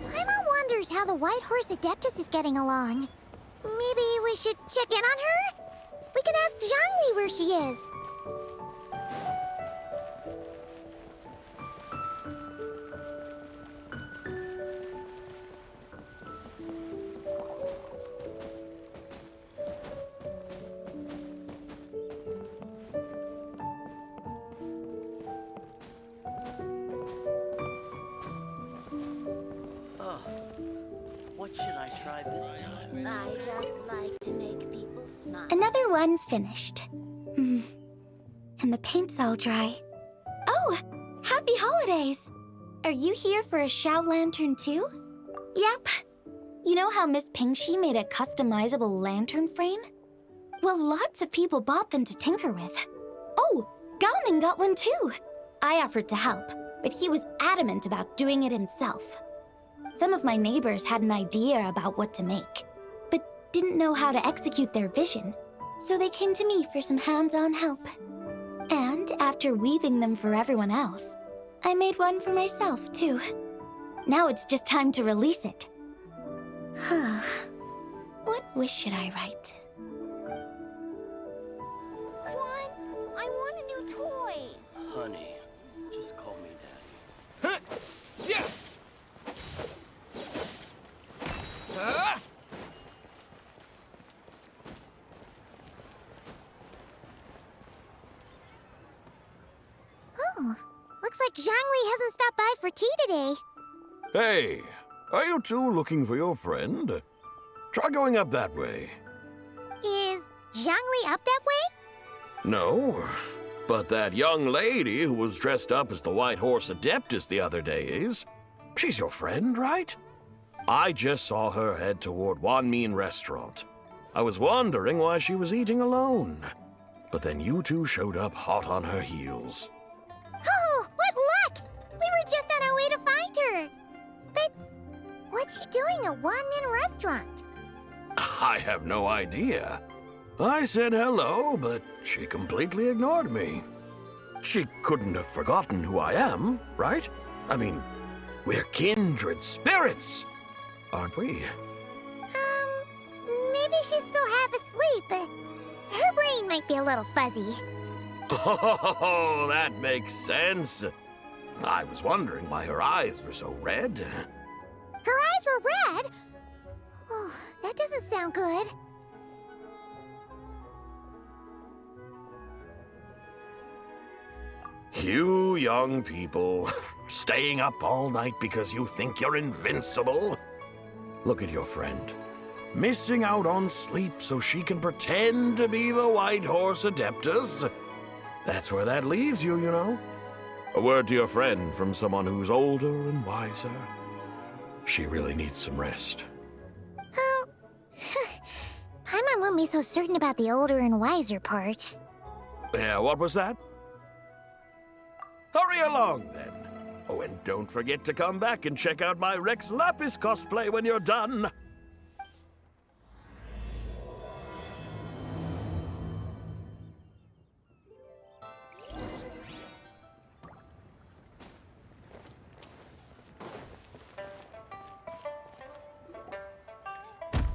Paimon wonders how the White Horse Adeptus is getting along. Maybe we should check in on her? We can ask Zhangli where she is. What should I try this time? I just like to make people smile. Another one finished. And the paint's all dry. Oh, happy holidays! Are you here for a Shao lantern too? Yep. You know how Miss Pingxi made a customizable lantern frame? Well, lots of people bought them to tinker with. Oh, Gaoming got one too. I offered to help, but he was adamant about doing it himself. Some of my neighbors had an idea about what to make, but didn't know how to execute their vision, so they came to me for some hands-on help. And after weaving them for everyone else, I made one for myself too. Now it's just time to release it. Huh. What wish should I write? Quan, I want a new toy. Honey, just call me Daddy. Yeah. Oh, looks like Zhangli hasn't stopped by for tea today. Hey, are you two looking for your friend? Try going up that way. Is Zhangli up that way? No, but that young lady who was dressed up as the White Horse Adeptus the other day is. She's your friend, right? I just saw her head toward Wanmin Restaurant. I was wondering why she was eating alone. But then you two showed up hot on her heels. Oh, what luck! We were just on our way to find her. But what's she doing at Wanmin Restaurant? I have no idea. I said hello, but she completely ignored me. She couldn't have forgotten who I am, right? I mean, we're kindred spirits, aren't we? maybe she's still half asleep. Her brain might be a little fuzzy. Oh, that makes sense. I was wondering why her eyes were so red. Her eyes were red? Oh, that doesn't sound good. You young people, staying up all night because you think you're invincible? Look at your friend, missing out on sleep so she can pretend to be the White Horse Adeptus. That's where that leaves you, you know. A word to your friend from someone who's older and wiser. She really needs some rest. Paimon won't be so certain about the older and wiser part. Yeah, what was that? Hurry along, then. Oh, and don't forget to come back and check out my Rex Lapis cosplay when you're done.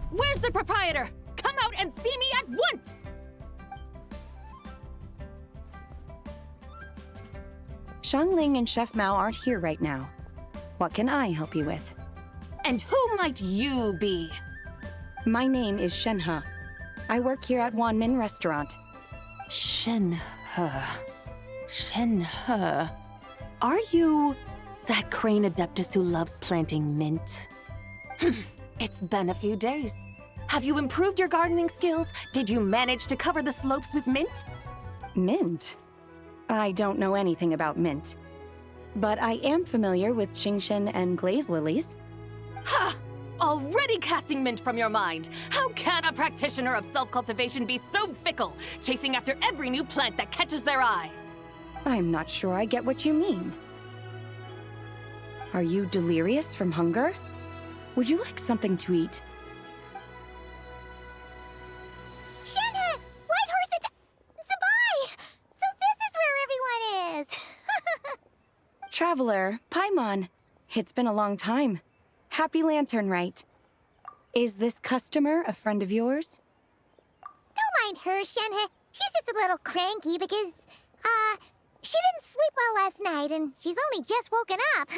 Where's the proprietor? Come out and see me at once! Xiangling and Chef Mao aren't here right now. What can I help you with? And who might you be? My name is Shenhe. I work here at Wanmin Restaurant. Shenhe. Shenhe. Are you that crane adeptus who loves planting mint? It's been a few days. Have you improved your gardening skills? Did you manage to cover the slopes with mint? Mint? I don't know anything about mint. But I am familiar with Qingshen and glaze lilies. Ha! Already casting mint from your mind. How can a practitioner of self-cultivation be so fickle, chasing after every new plant that catches their eye? I'm not sure I get what you mean. Are you delirious from hunger? Would you like something to eat? Shenhe! White Horse Zibai! So this is where everyone is! Traveler, Paimon. It's been a long time. Happy Lantern, right? Is this customer a friend of yours? Don't mind her, Shenhe. She's just a little cranky because, she didn't sleep well last night and she's only just woken up.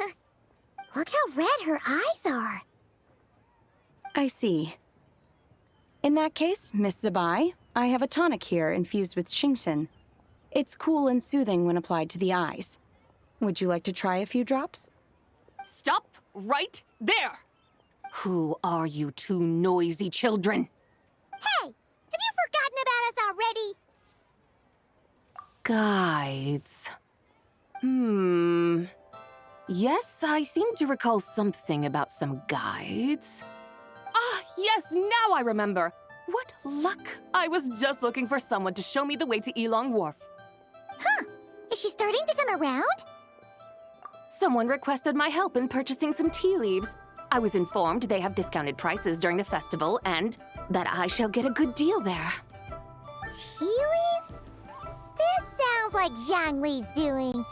Look how red her eyes are. I see. In that case, Miss Zibai, I have a tonic here infused with Qingshen. It's cool and soothing when applied to the eyes. Would you like to try a few drops? Stop right there! Who are you two noisy children? Hey, have you forgotten about us already? Guides. Yes, I seem to recall something about some guides. Ah, yes, now I remember. What luck! I was just looking for someone to show me the way to Elong Wharf. Huh. Is she starting to come around? Someone requested my help in purchasing some tea leaves. I was informed they have discounted prices during the festival and that I shall get a good deal there. Tea leaves? This sounds like Zhongli's doing.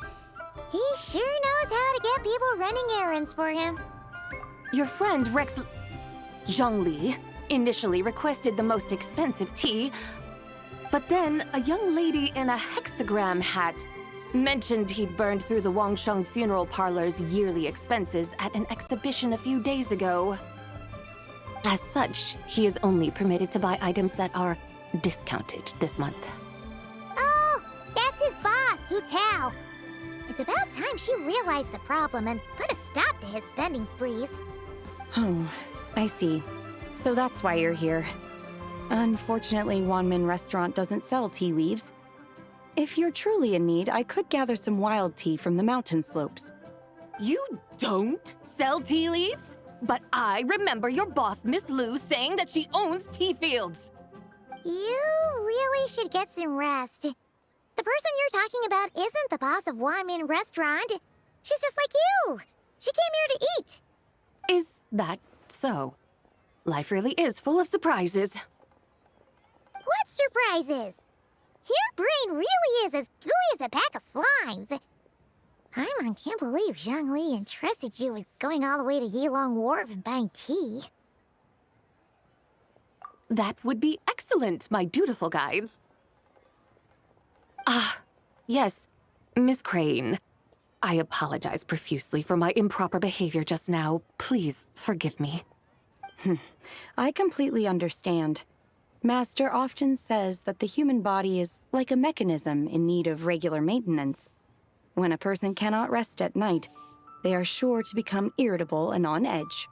He sure knows how to get people running errands for him. Your friend Rex Zhongli initially requested the most expensive tea, but then a young lady in a hexagram hat mentioned he'd burned through the Wangsheng funeral parlor's yearly expenses at an exhibition a few days ago. As such, he is only permitted to buy items that are discounted this month. Oh, that's his boss, Hu Tao. It's about time she realized the problem and put a stop to his spending sprees. Oh, I see. So that's why you're here. Unfortunately, Wanmin Restaurant doesn't sell tea leaves. If you're truly in need, I could gather some wild tea from the mountain slopes. You don't sell tea leaves? But I remember your boss, Miss Lu, saying that she owns tea fields. You really should get some rest. The person you're talking about isn't the boss of Wanmin Restaurant. She's just like you. She came here to eat. Is that so? Life really is full of surprises. What surprises? Your brain really is as gooey as a pack of slimes. Paimon can't believe Zhongli entrusted you with going all the way to Yilong Wharf and buying tea. That would be excellent, my dutiful guides. Yes, Miss Crane. I apologize profusely for my improper behavior just now. Please forgive me. I completely understand. Master often says that the human body is like a mechanism in need of regular maintenance. When a person cannot rest at night, they are sure to become irritable and on edge.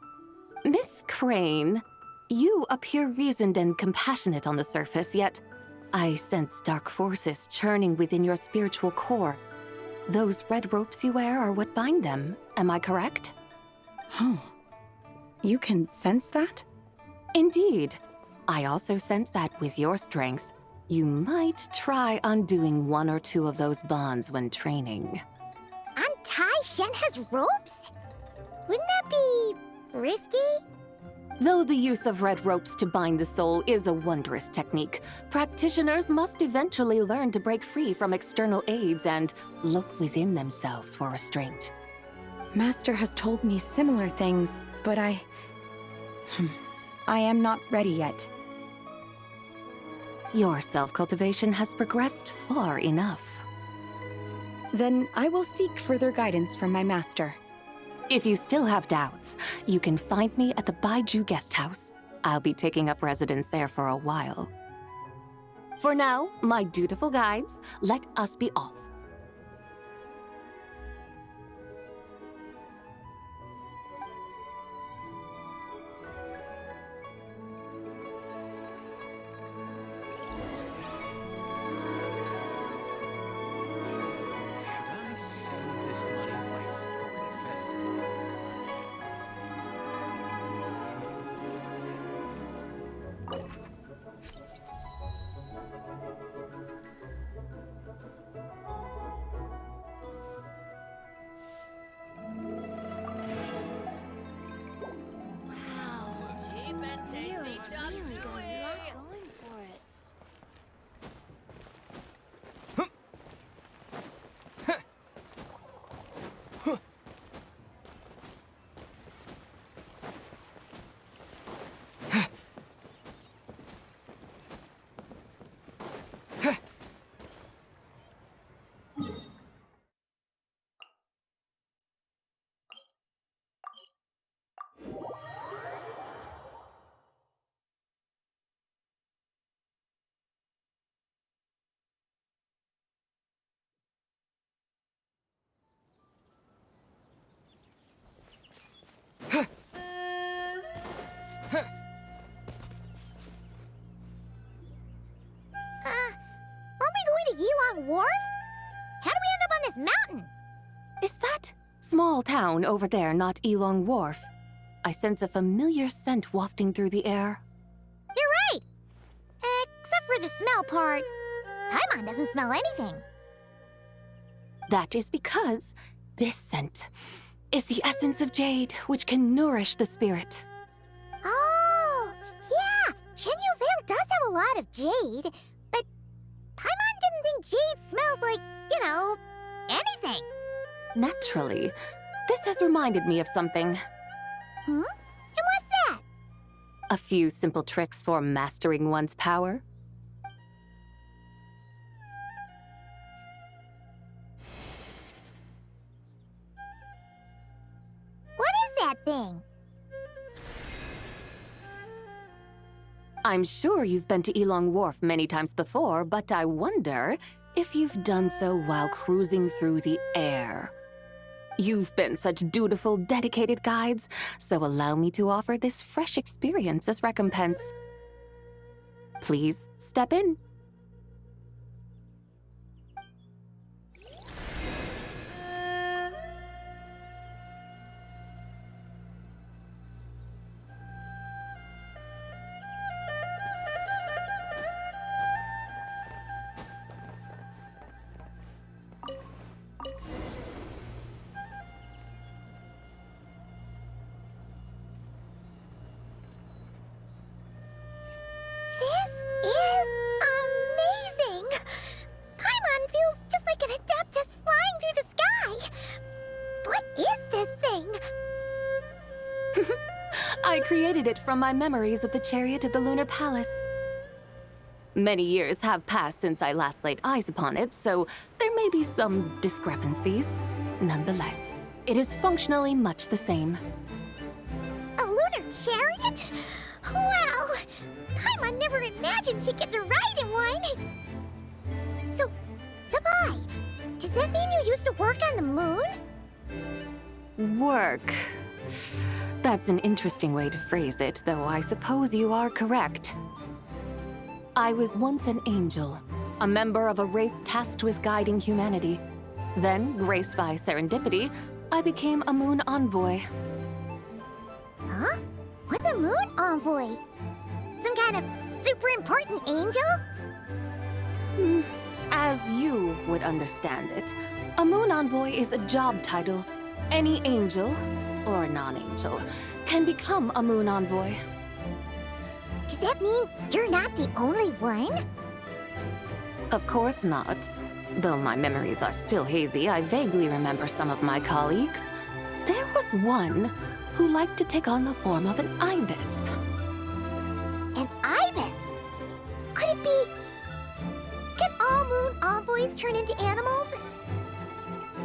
Miss Crane, you appear reasoned and compassionate on the surface, yet I sense dark forces churning within your spiritual core. Those red ropes you wear are what bind them, am I correct? Oh, you can sense that? Indeed. I also sense that with your strength, you might try undoing one or two of those bonds when training. Untie Shen has ropes? Wouldn't that be risky? Though the use of red ropes to bind the soul is a wondrous technique, practitioners must eventually learn to break free from external aids and look within themselves for restraint. Master has told me similar things, but I am not ready yet. Your self-cultivation has progressed far enough. Then I will seek further guidance from my master. If you still have doubts, you can find me at the Baiju guest house. I'll be taking up residence there for a while. For now, my dutiful guides, let us be off. Should I save this money for a festival? Aren't we going to Yilong Wharf? How do we end up on this mountain? Is that small town over there not Elong Wharf? I sense a familiar scent wafting through the air. You're right. Except for the smell part. Paimon doesn't smell anything. That is because this scent is the essence of jade, which can nourish the spirit. Oh, yeah. Shenyu Vale does have a lot of jade, but Paimon didn't think jade smelled like, anything. Naturally, this has reminded me of something. And what's that? A few simple tricks for mastering one's power. What is that thing? I'm sure you've been to Elong Wharf many times before, but I wonder if you've done so while cruising through the air. You've been such dutiful, dedicated guides, so allow me to offer this fresh experience as recompense. Please step in. This is amazing! Paimon feels just like an adeptus flying through the sky. What is this thing? I created it from my memories of the chariot of the Lunar Palace. Many years have passed since I last laid eyes upon it, so there may be some discrepancies. Nonetheless, it is functionally much the same. A lunar chariot? Wow! Paimon never imagined she'd get to ride in one! So, Zibai, does that mean you used to work on the moon? Work. That's an interesting way to phrase it, though I suppose you are correct. I was once an angel, a member of a race tasked with guiding humanity. Then, graced by serendipity, I became a moon envoy. Huh? What's a moon envoy? Some kind of super important angel? As you would understand it, a moon envoy is a job title. Any angel, or non-angel, can become a moon envoy. Does that mean you're not the only one? Of course not. Though my memories are still hazy, I vaguely remember some of my colleagues. There was one who liked to take on the form of an ibis. An ibis? Could it be... Can all moon envoys turn into animals?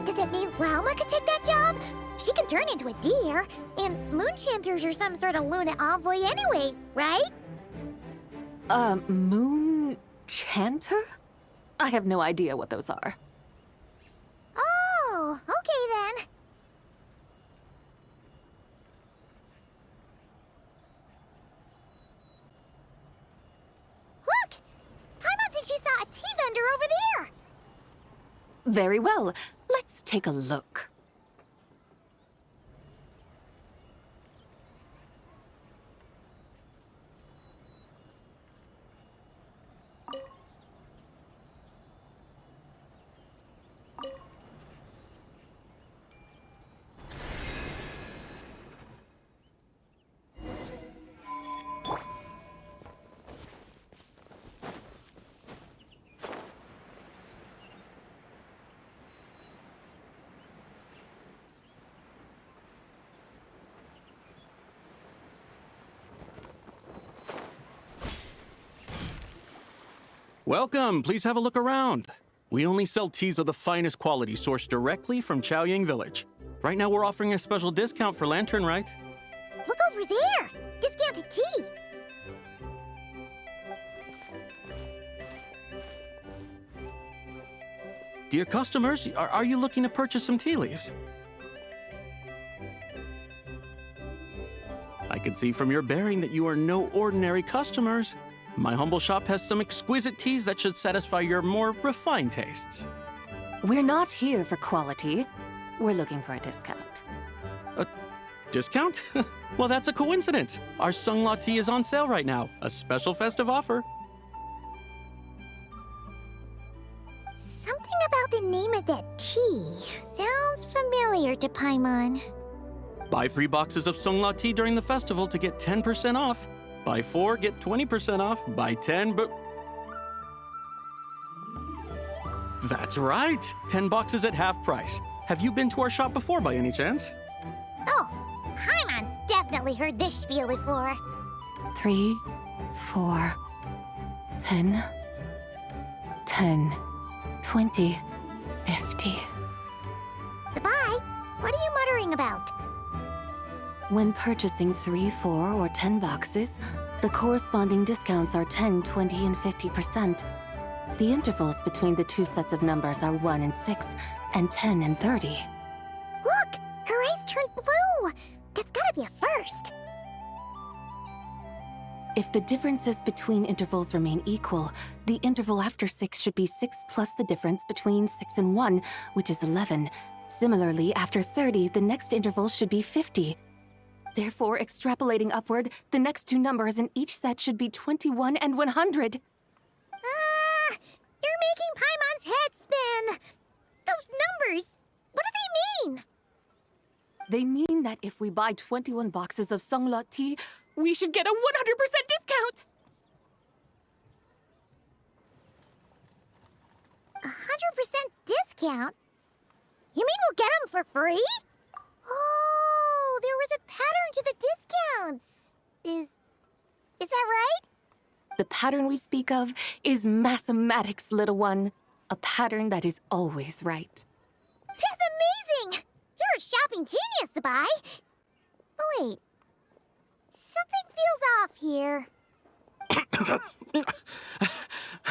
Does that mean Lauma could take that job? She can turn into a deer, and moonchanters are some sort of Luna envoy anyway, right? Moon chanter? I have no idea what those are. Oh, okay then. Look! Paimon thinks she saw a tea vendor over there! Very well. Let's take a look. Welcome, please have a look around. We only sell teas of the finest quality sourced directly from Chaoying Village. Right now we're offering a special discount for Lantern Rite. Look over there! Discounted tea! Dear customers, are you looking to purchase some tea leaves? I can see from your bearing that you are no ordinary customers. My humble shop has some exquisite teas that should satisfy your more refined tastes. We're not here for quality. We're looking for a discount. A discount? Well, that's a coincidence. Our Sunglaw tea is on sale right now. A special festive offer. Something about the name of that tea sounds familiar to Paimon. Buy 3 boxes of Sunglaw tea during the festival to get 10% off. Buy 4, get 20% off. Buy 10, but... That's right! 10 boxes at half price. Have you been to our shop before by any chance? Oh, Paimon's definitely heard this spiel before. 3, 4, 10, 10, 20, 50. Zibai, what are you muttering about? When purchasing 3, 4, or 10 boxes, the corresponding discounts are 10, 20, and 50%. The intervals between the two sets of numbers are 1 and 6, and 10 and 30. Look! Her eyes turned blue! That's gotta be a first! If the differences between intervals remain equal, the interval after 6 should be 6 plus the difference between 6 and 1, which is 11. Similarly, after 30, the next interval should be 50. Therefore, extrapolating upward, the next two numbers in each set should be 21 and 100. You're making Paimon's head spin! Those numbers, what do they mean? They mean that if we buy 21 boxes of Sunglaw tea, we should get a 100% discount! 100% discount? You mean we'll get them for free? Oh, there was a pattern to the discounts! The pattern we speak of is mathematics, little one. A pattern that is always right. That's amazing! You're a shopping genius, Zibai. Oh, wait. Something feels off here.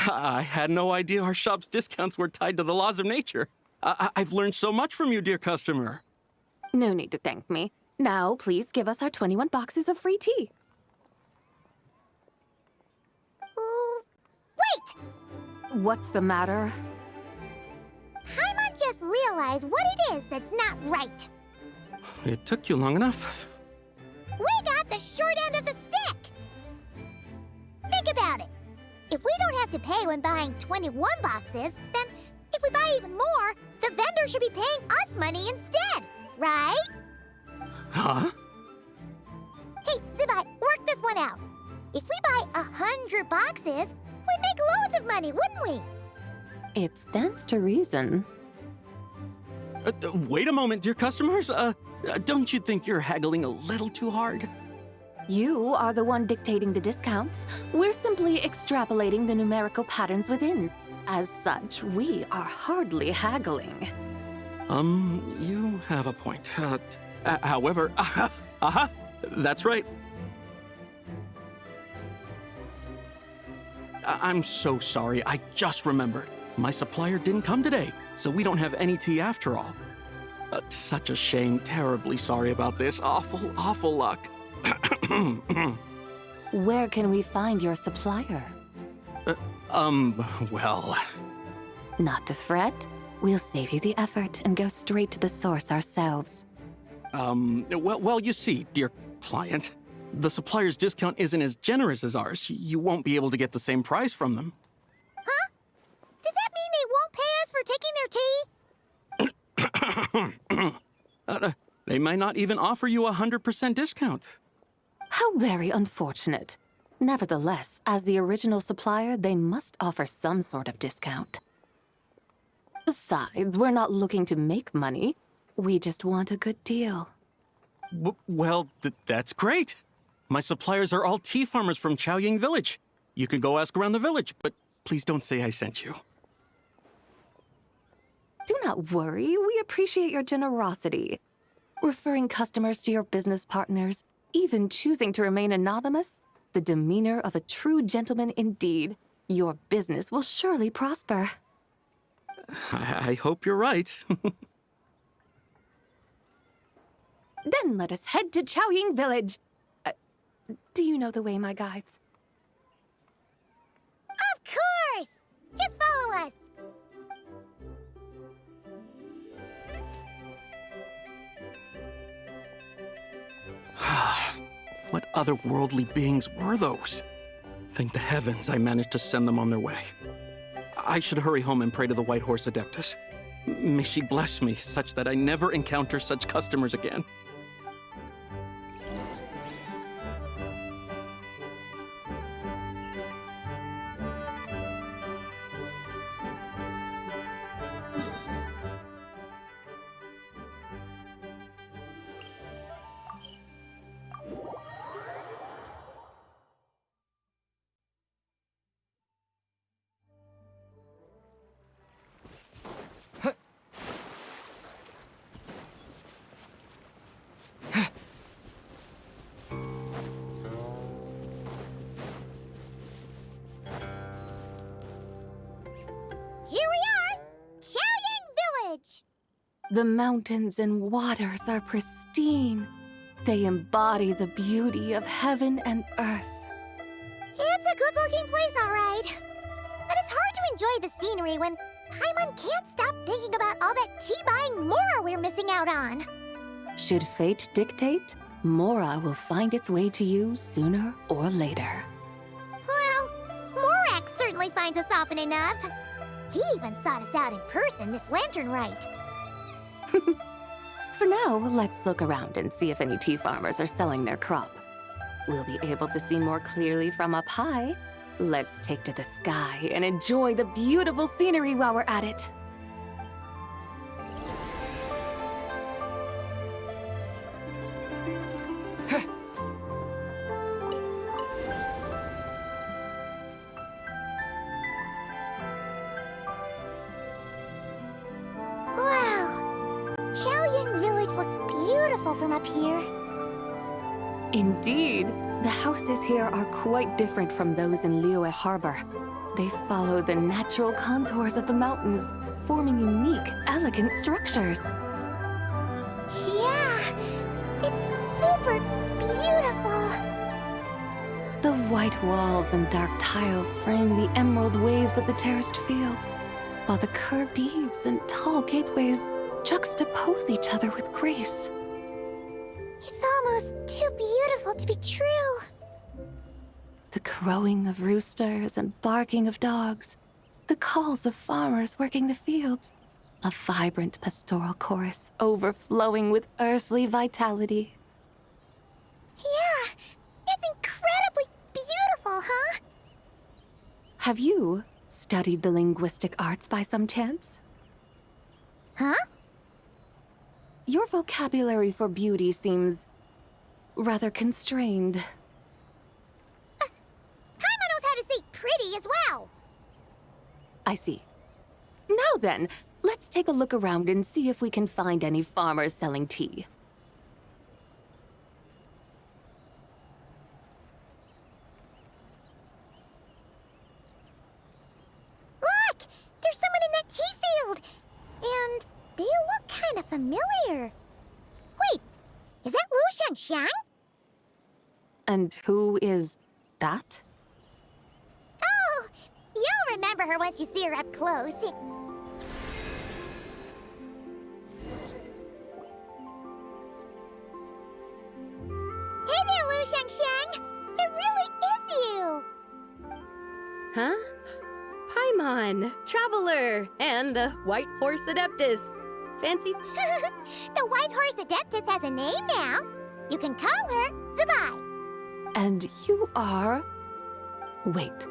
I had no idea our shop's discounts were tied to the laws of nature. I've learned so much from you, dear customer. No need to thank me. Now, please give us our 21 boxes of free tea. Wait! What's the matter? Paimon just realized what it is that's not right. It took you long enough. We got the short end of the stick! Think about it. If we don't have to pay when buying 21 boxes, then if we buy even more, the vendor should be paying us money instead, right? Huh? Hey, Zibai, work this one out. If we buy 100 boxes, we'd make loads of money, wouldn't we? It stands to reason. Wait a moment, dear customers. Don't you think you're haggling a little too hard? You are the one dictating the discounts. We're simply extrapolating the numerical patterns within. As such, we are hardly haggling. You have a point. However, that's right. I'm so sorry. I just remembered. My supplier didn't come today, so we don't have any tea after all. Such a shame. Terribly sorry about this. Awful, awful luck. Where can we find your supplier? Well... Not to fret. We'll save you the effort and go straight to the source ourselves. Well, you see, dear client, the supplier's discount isn't as generous as ours. You won't be able to get the same price from them. Huh? Does that mean they won't pay us for taking their tea? They might not even offer you a 100% discount. How very unfortunate. Nevertheless, as the original supplier, they must offer some sort of discount. Besides, we're not looking to make money. We just want a good deal. Well, that's great. My suppliers are all tea farmers from Chaoying Village. You can go ask around the village, but please don't say I sent you. Do not worry, we appreciate your generosity. Referring customers to your business partners, even choosing to remain anonymous, the demeanor of a true gentleman indeed. Your business will surely prosper. I hope you're right. Then let us head to Chaoying Village. Do you know the way, my guides? Of course! Just follow us. What otherworldly beings were those? Thank the heavens I managed to send them on their way. I should hurry home and pray to the White Horse Adeptus. May she bless me such that I never encounter such customers again. Here we are! Chaoying Village! The mountains and waters are pristine. They embody the beauty of heaven and earth. It's a good-looking place, all right. But it's hard to enjoy the scenery when Paimon can't stop thinking about all that tea-buying Mora we're missing out on. Should fate dictate, Mora will find its way to you sooner or later. Well, Morak certainly finds us often enough. He even sought us out in person this lantern rite. For now, let's look around and see if any tea farmers are selling their crop. We'll be able to see more clearly from up high. Let's take to the sky and enjoy the beautiful scenery while we're at it. up here. Indeed, the houses here are quite different from those in Liyue Harbor. They follow the natural contours of the mountains, forming unique, elegant structures. Yeah, it's super beautiful. The white walls and dark tiles frame the emerald waves of the terraced fields, while the curved eaves and tall gateways juxtapose each other with grace. It's almost too beautiful to be true. The crowing of roosters and barking of dogs, the calls of farmers working the fields, a vibrant pastoral chorus overflowing with earthly vitality. Yeah, it's incredibly beautiful, huh? Have you studied the linguistic arts by some chance? Huh? Your vocabulary for beauty seems rather constrained. Paimon knows how to say pretty as well. I see. Now then, let's take a look around and see if we can find any farmers selling tea. Look! There's someone in that tea field! And they look kind of familiar. Wait, is that Lu Shanxiang? And who is that? Oh, you'll remember her once you see her up close. Hey there, Lu Shanxiang! It really is you! Huh? Paimon, Traveler, and the White Horse Adeptus. Fancy? The White Horse Adeptus has a name now. You can call her Zibai. And you are... Wait.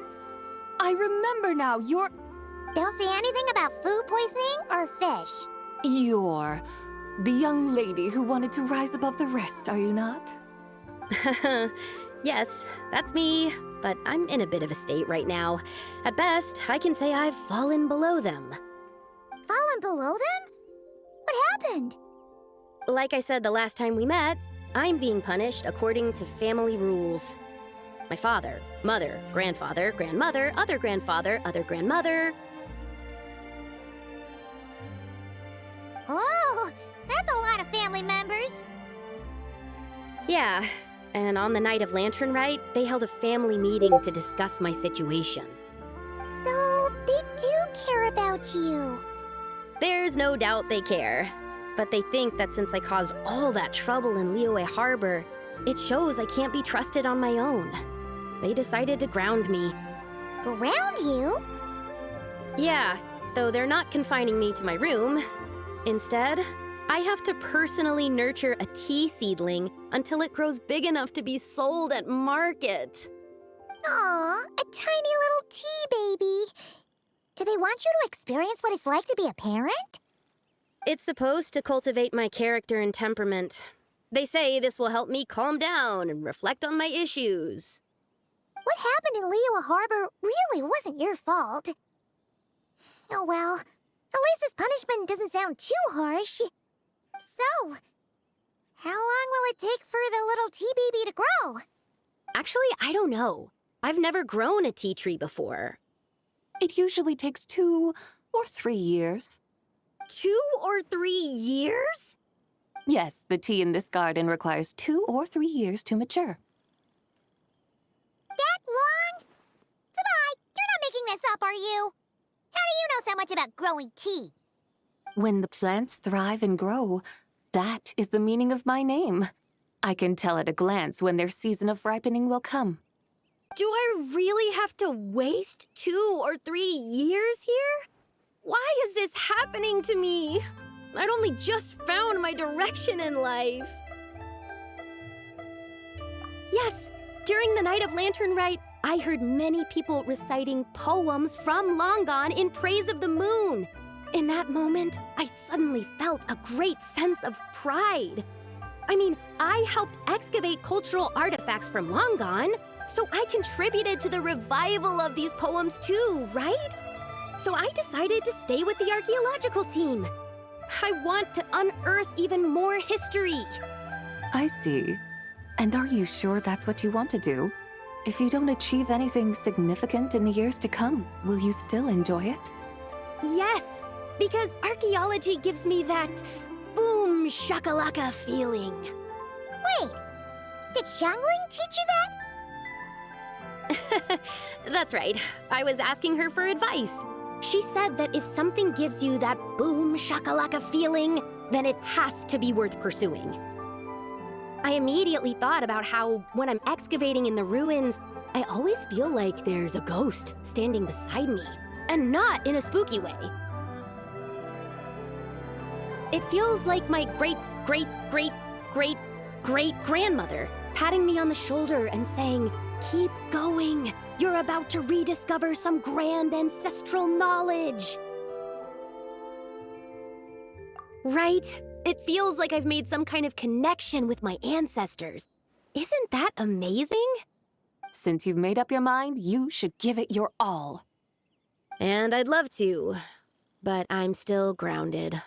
I remember now, Don't say anything about food poisoning or fish. You're the young lady who wanted to rise above the rest, are you not? Yes, that's me, but I'm in a bit of a state right now. At best, I can say I've fallen below them. Fallen below them? What happened? Like I said the last time we met, I'm being punished according to family rules. My father, mother, grandfather, grandmother, other grandfather, other grandmother. Oh, that's a lot of family members. Yeah, and on the night of Lantern Rite, they held a family meeting to discuss my situation. So, they do care about you. There's no doubt they care. But they think that since I caused all that trouble in Liyue Harbor, it shows I can't be trusted on my own. They decided to ground me. Ground you? Yeah, though they're not confining me to my room. Instead, I have to personally nurture a tea seedling until it grows big enough to be sold at market. Aw, a tiny little tea baby. Do they want you to experience what it's like to be a parent? It's supposed to cultivate my character and temperament. They say this will help me calm down and reflect on my issues. What happened in Liyue Harbor really wasn't your fault. Oh well, at least this punishment doesn't sound too harsh. So, how long will it take for the little tea baby to grow? Actually, I don't know. I've never grown a tea tree before. It usually takes 2 or 3 years. 2 or 3 years? Yes, the tea in this garden requires 2 or 3 years to mature. That long? Zibai, you're not making this up, are you? How do you know so much about growing tea? When the plants thrive and grow, that is the meaning of my name. I can tell at a glance when their season of ripening will come. Do I really have to waste 2 or 3 years here? Why is this happening to me? I'd only just found my direction in life. Yes, during the night of Lantern Rite, I heard many people reciting poems from long gone in praise of the moon. In that moment, I suddenly felt a great sense of pride. I mean, I helped excavate cultural artifacts from long gone, so I contributed to the revival of these poems too, right? So I decided to stay with the archaeological team. I want to unearth even more history. I see. And are you sure that's what you want to do? If you don't achieve anything significant in the years to come, will you still enjoy it? Yes, because archaeology gives me that boom shakalaka feeling. Wait, did Xiangling teach you that? That's right. I was asking her for advice. She said that if something gives you that boom shakalaka feeling, then it has to be worth pursuing. I immediately thought about how, when I'm excavating in the ruins, I always feel like there's a ghost standing beside me, and not in a spooky way. It feels like my great-great-great-great-great-grandmother patting me on the shoulder and saying, "Keep going. You're about to rediscover some grand ancestral knowledge." Right? It feels like I've made some kind of connection with my ancestors. Isn't that amazing? Since you've made up your mind, you should give it your all. And I'd love to, but I'm still grounded.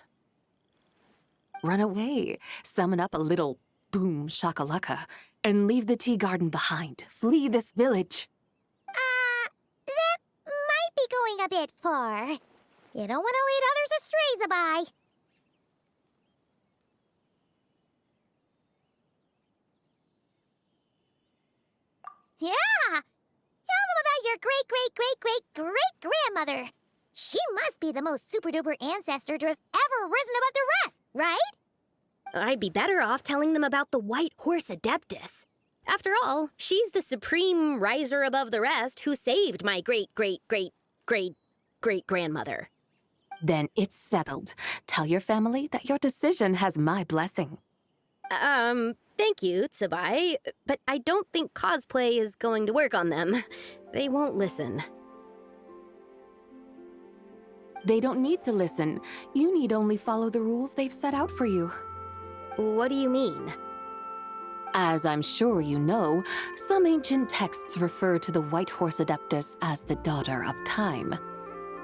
Run away, summon up a little boom shakalaka, and leave the tea garden behind. Flee this village. That might be going a bit far. You don't want to lead others astray, Zibai. Yeah! Tell them about your great-great-great-great-great-grandmother. She must be the most super-duper ancestor to have ever risen above the rest, right? I'd be better off telling them about the White Horse Adeptus. After all, she's the supreme riser above the rest who saved my great-great-great-great-great-grandmother. Then it's settled. Tell your family that your decision has my blessing. Thank you, Zibai, but I don't think cosplay is going to work on them. They won't listen. They don't need to listen. You need only follow the rules they've set out for you. What do you mean? As I'm sure you know, some ancient texts refer to the White Horse Adeptus as the daughter of time.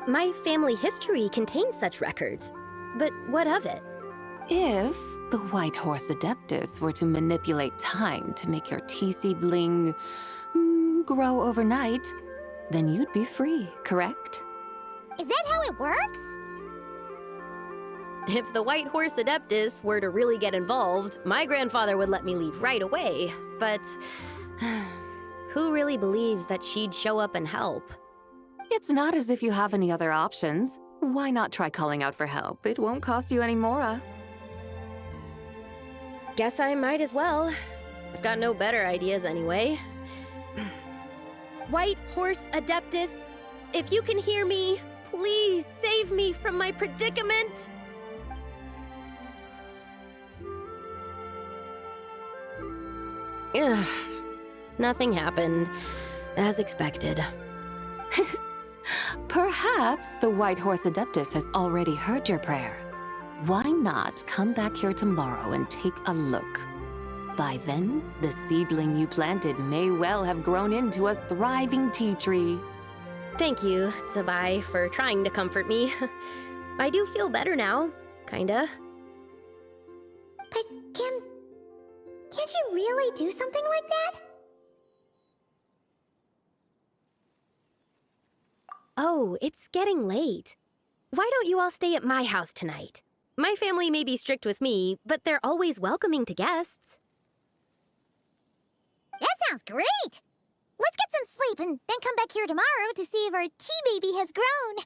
My family history contains such records, but what of it? If the White Horse Adeptus were to manipulate time to make your tea seedling grow overnight, then you'd be free, correct? Is that how it works? If the White Horse Adeptus were to really get involved, my grandfather would let me leave right away, but who really believes that she'd show up and help? It's not as if you have any other options. Why not try calling out for help? It won't cost you any more. Guess I might as well. I've got no better ideas anyway. White Horse Adeptus, if you can hear me, please save me from my predicament. Ugh. Nothing happened, as expected. Perhaps the White Horse Adeptus has already heard your prayer. Why not come back here tomorrow and take a look? By then, the seedling you planted may well have grown into a thriving tea tree. Thank you, Zibai, for trying to comfort me. I do feel better now, kinda. But can't you really do something like that? Oh, it's getting late. Why don't you all stay at my house tonight? My family may be strict with me, but they're always welcoming to guests. That sounds great! Let's get some sleep and then come back here tomorrow to see if our tea baby has grown.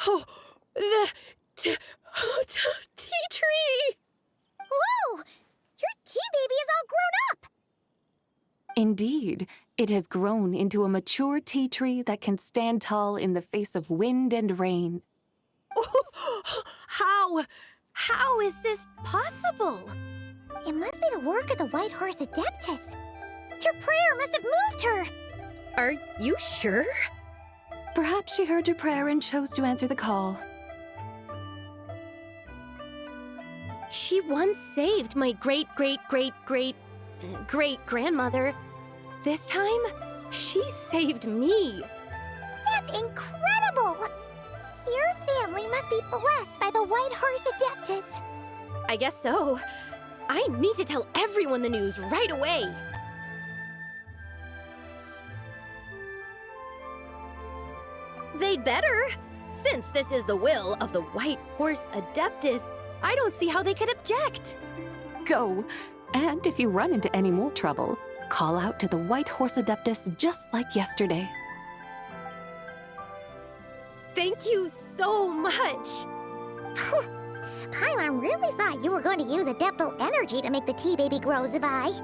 Oh, the tea tree! Whoa! Your tea baby is all grown up! Indeed, it has grown into a mature tea tree that can stand tall in the face of wind and rain. How is this possible? It must be the work of the White Horse Adeptus. Your prayer must have moved her. Are you sure? Perhaps she heard your prayer and chose to answer the call. She once saved my great-great-great-great-great-grandmother. This time, she saved me. That's incredible! Your family must be blessed by the White Horse Adeptus. I guess so. I need to tell everyone the news right away. They'd better. Since this is the will of the White Horse Adeptus, I don't see how they could object. Go. And if you run into any more trouble, call out to the White Horse Adeptus just like yesterday. Thank you so much. Paimon really thought you were going to use Adeptal energy to make the tea baby grow, Zibai.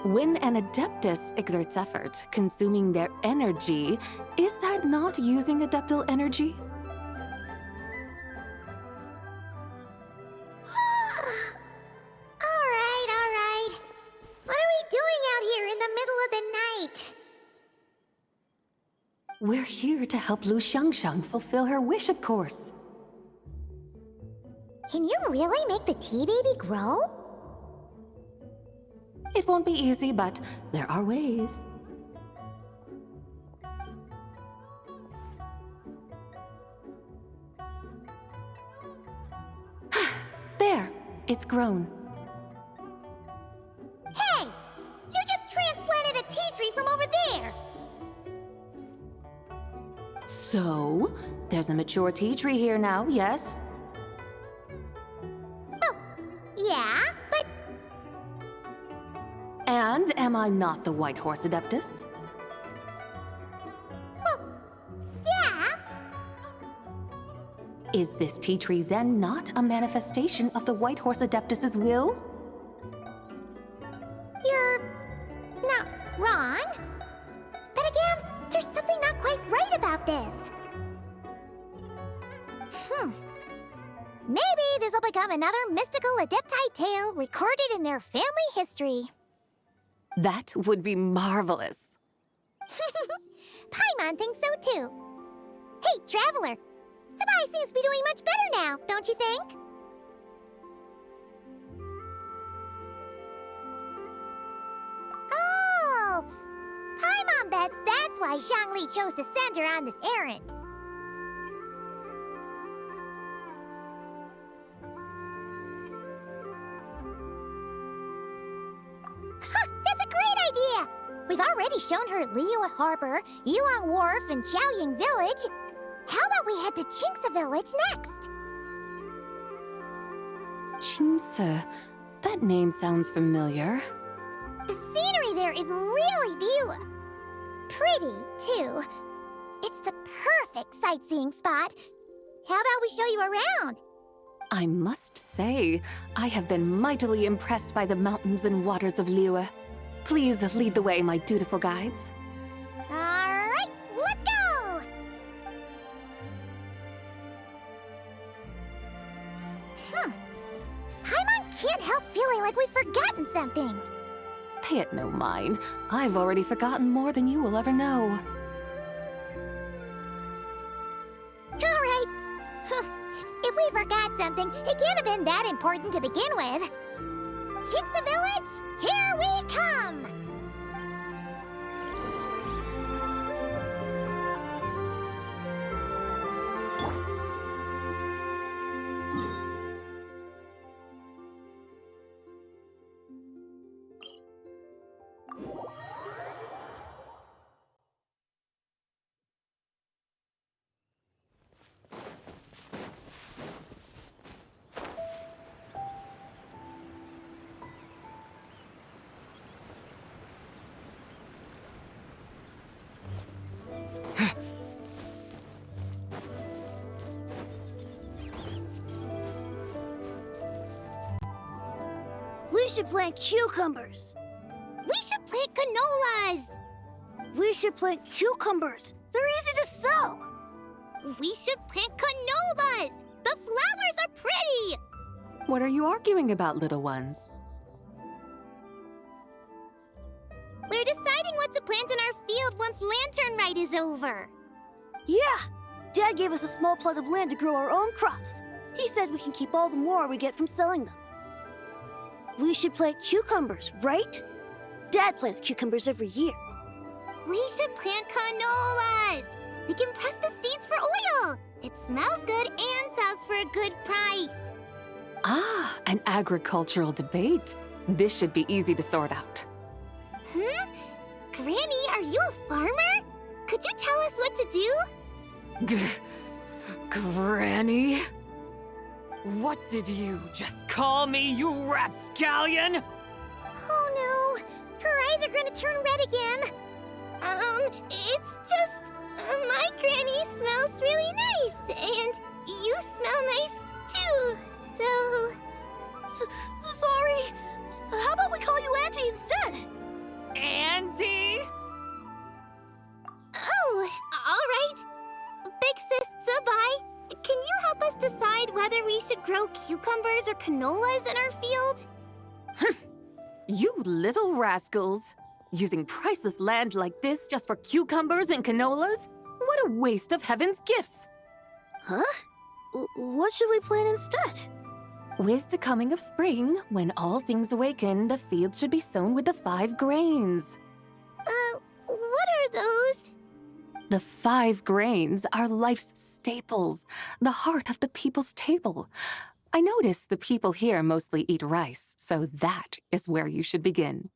When an Adeptus exerts effort, consuming their energy, is that not using Adeptal energy? All right. What are we doing out here in the middle of the night? We're here to help Lu Xiangxiang fulfill her wish, of course. Can you really make the tea baby grow? It won't be easy, but there are ways. There, it's grown. Hey! You just transplanted a tea tree from over there! So, there's a mature tea tree here now, yes? Oh, yeah, but And am I not the White Horse Adeptus? well, yeah. Is this tea tree then not a manifestation of the White Horse Adeptus's will? You're not wrong. But again, there's something not quite right about this. Maybe this will become another mystical Adepti tale recorded in their family history. That would be marvelous. Paimon thinks so too. Hey, Traveler! Zibai seems to be doing much better now, don't you think? Oh! Paimon bets that's why Zhongli chose to send her on this errand. That's a great idea! We've already shown her Liyue Harbor, Yulong Wharf, and Xiaoying Village. How about we head to Qingce Village next? Qingce, that name sounds familiar. The scenery there is really beautiful. Pretty, too. It's the perfect sightseeing spot. How about we show you around? I must say, I have been mightily impressed by the mountains and waters of Liyue. Please lead the way, my dutiful guides. All right, let's go! Paimon can't help feeling like we've forgotten something. Pay it no mind. I've already forgotten more than you will ever know. All right. If we forgot something, it can't have been that important to begin with. Qingce Village, here we come! We should plant cucumbers. We should plant canolas! We should plant cucumbers. They're easy to sow. We should plant canolas! The flowers are pretty! What are you arguing about, little ones? We're deciding what to plant in our field once Lantern Rite is over. Yeah! Dad gave us a small plot of land to grow our own crops. He said we can keep all the more we get from selling them. We should plant cucumbers, right? Dad plants cucumbers every year. We should plant canolas. We can press the seeds for oil. It smells good and sells for a good price. Ah, an agricultural debate. This should be easy to sort out. Granny, are you a farmer? Could you tell us what to do? Granny? What did you just call me, you rapscallion? Oh no, her eyes are gonna turn red again. It's just, my granny smells really nice, and you smell nice too, so... Sorry. How about we call you Auntie instead? Auntie? Oh, all right. Big Sis Zibai, can you help us decide whether we should grow cucumbers or canolas in our field? You little rascals. Using priceless land like this just for cucumbers and canolas? What a waste of heaven's gifts! Huh? What should we plant instead? With the coming of spring, when all things awaken, the field should be sown with the 5 grains. What are those? The 5 grains are life's staples, the heart of the people's table. I notice the people here mostly eat rice, so that is where you should begin.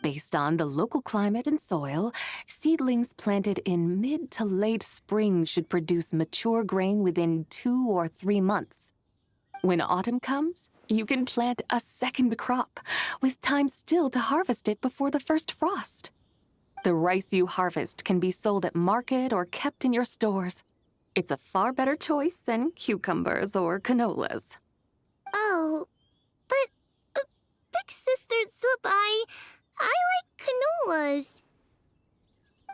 Based on the local climate and soil, seedlings planted in mid to late spring should produce mature grain within 2 or 3 months. When autumn comes, you can plant a second crop, with time still to harvest it before the first frost. The rice you harvest can be sold at market or kept in your stores. It's a far better choice than cucumbers or canolas. Oh, but Big Sister Zibai, I like canolas.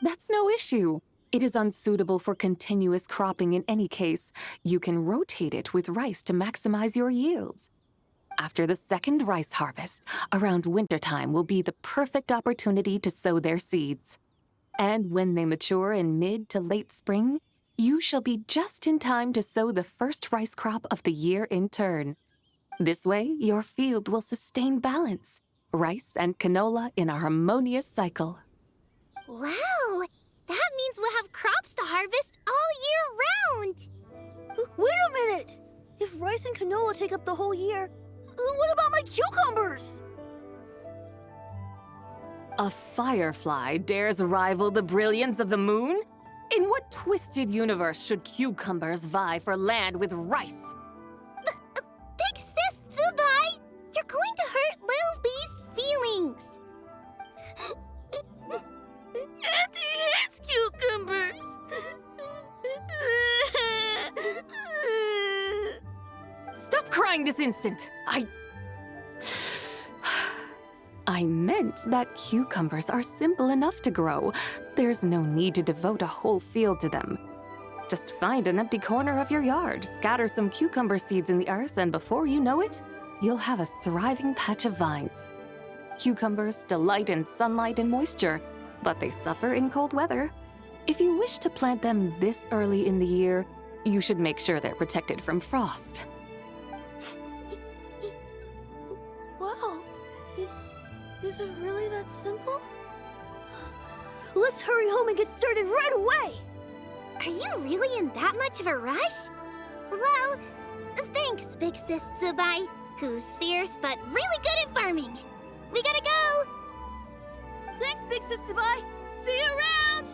That's no issue. It is unsuitable for continuous cropping in any case. You can rotate it with rice to maximize your yields. After the second rice harvest, around wintertime will be the perfect opportunity to sow their seeds. And when they mature in mid to late spring, you shall be just in time to sow the first rice crop of the year in turn. This way, your field will sustain balance. Rice and canola in a harmonious cycle. Wow, that means we'll have crops to harvest all year round. Wait a minute! If rice and canola take up the whole year, what about my cucumbers? A firefly dares rival the brilliance of the moon? In what twisted universe should cucumbers vie for land with rice? Big Sis Zibai, you're going to hurt Lil Bee's feelings. Auntie hates cucumbers. Stop crying this instant! I meant that cucumbers are simple enough to grow. There's no need to devote a whole field to them. Just find an empty corner of your yard, scatter some cucumber seeds in the earth, and before you know it, you'll have a thriving patch of vines. Cucumbers delight in sunlight and moisture, but they suffer in cold weather. If you wish to plant them this early in the year, you should make sure they're protected from frost. Wow. Is it really that simple? Let's hurry home and get started right away! Are you really in that much of a rush? Well, thanks, Big Sis Zibai, who's fierce but really good at farming. We gotta go! Thanks, Big Sis Zibai! See you around!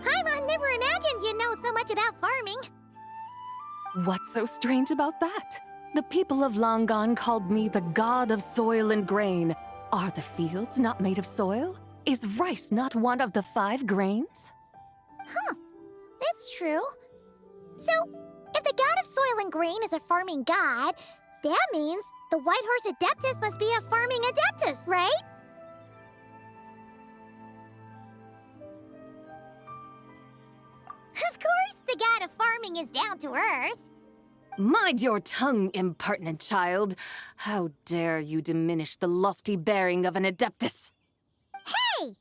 Paimon never imagined you'd know so much about farming. What's so strange about that? The people of Longon called me the god of soil and grain. Are the fields not made of soil? Is rice not one of the 5 grains? Huh, that's true. So, if the god of soil and grain is a farming god, that means the White Horse Adeptus must be a farming adeptus, right? Of course, the god of farming is down to earth. Mind your tongue, impertinent child. How dare you diminish the lofty bearing of an adeptus? Hey,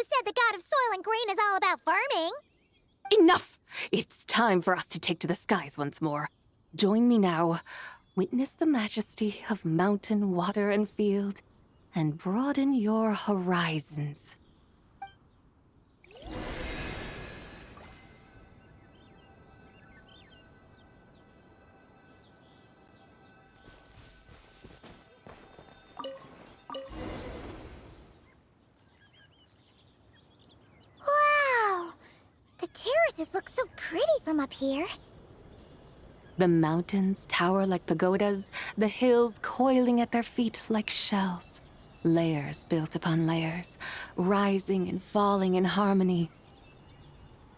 said the god of soil and grain is all about farming. Enough! It's time for us to take to the skies once more. Join me now. Witness the majesty of mountain, water, and field, and broaden your horizons. Wow! The terraces look so pretty from up here. The mountains tower like pagodas, the hills coiling at their feet like shells. Layers built upon layers, rising and falling in harmony.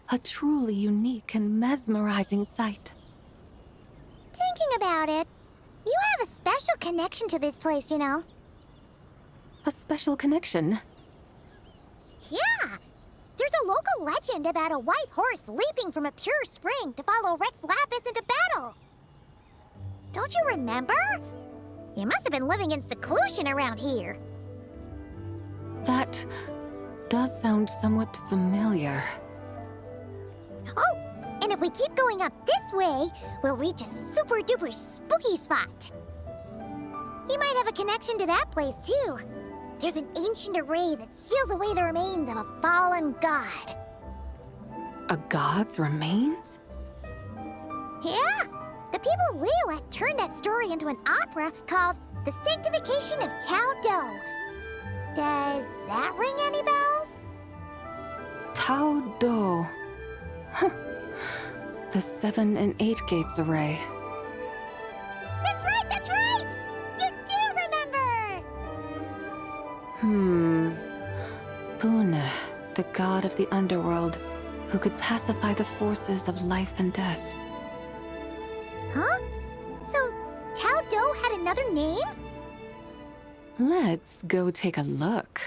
A truly unique and mesmerizing sight. Thinking about it, you have a special connection to this place, you know. A special connection? Yeah! There's a local legend about a white horse leaping from a pure spring to follow Rex Lapis into battle. Don't you remember? You must have been living in seclusion around here. That does sound somewhat familiar. Oh, and if we keep going up this way, we'll reach a super-duper spooky spot. You might have a connection to that place, too. There's an ancient array that seals away the remains of a fallen god. A god's remains? Yeah, the people of Liyue turned that story into an opera called The Sanctification of Tao Do. Does that ring any bells? Tao Do. Huh. The 7 and 8 gates array. That's right, that's right! You do remember! Buna, the god of the underworld, who could pacify the forces of life and death. Huh? So, Tao Do had another name? Let's go take a look.